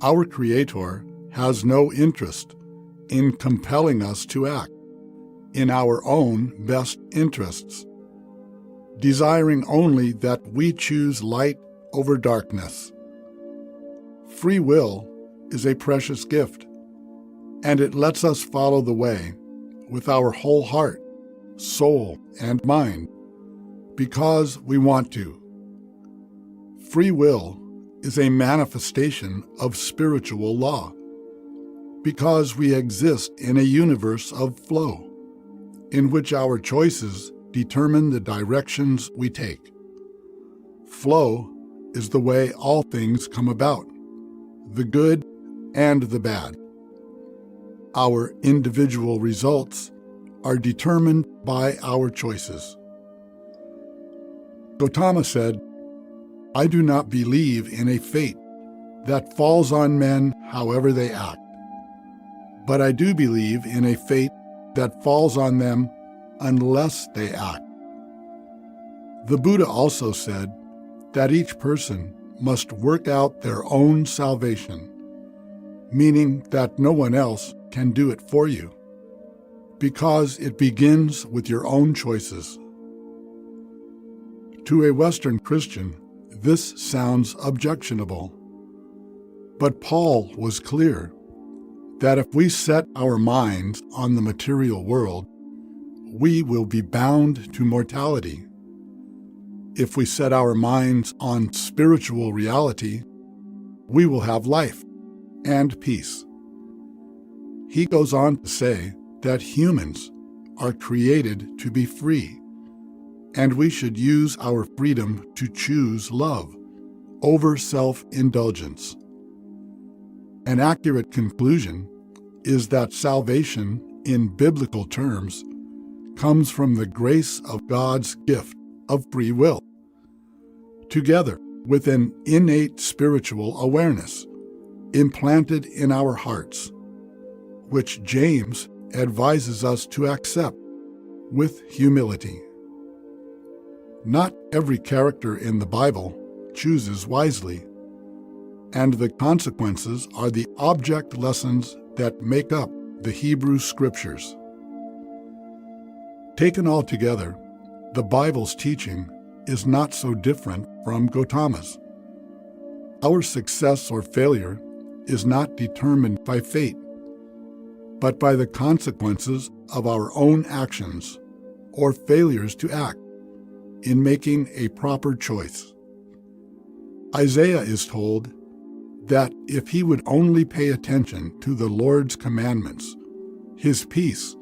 Our Creator has no interest in compelling us to act in our own best interests, desiring only that we choose light over darkness. Free will is a precious gift, and it lets us follow the way with our whole heart, soul, and mind because we want to. Free will is a manifestation of spiritual law because we exist in a universe of flow in which our choices determine the directions we take. Flow is the way all things come about, the good and the bad. Our individual results are determined by our choices. Gautama said, "I do not believe in a fate that falls on men however they act, but I do believe in a fate that falls on them unless they act." The Buddha also said that each person must work out their own salvation, meaning that no one else can do it for you, because it begins with your own choices. To a Western Christian, this sounds objectionable, but Paul was clear that if we set our minds on the material world, we will be bound to mortality. If we set our minds on spiritual reality, we will have life and peace. He goes on to say that humans are created to be free, and we should use our freedom to choose love over self-indulgence. An accurate conclusion is that salvation, in biblical terms, comes from the grace of God's gift of free will, together with an innate spiritual awareness implanted in our hearts, which James advises us to accept with humility. Not every character in the Bible chooses wisely, and the consequences are the object lessons that make up the Hebrew Scriptures. Taken all together, the Bible's teaching is not so different from Gautama's. Our success or failure is not determined by fate, but by the consequences of our own actions or failures to act in making a proper choice. Isaiah is told that if he would only pay attention to the Lord's commandments, his peace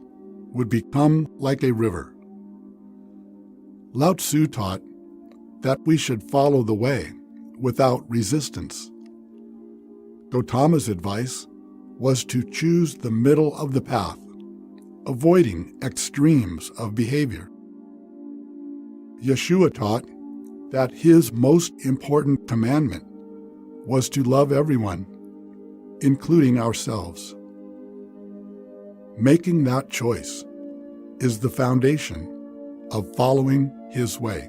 would become like a river. Lao Tzu taught that we should follow the way without resistance. Gautama's advice was to choose the middle of the path, avoiding extremes of behavior. Yeshua taught that his most important commandment was to love everyone, including ourselves. Making that choice is the foundation of following his way.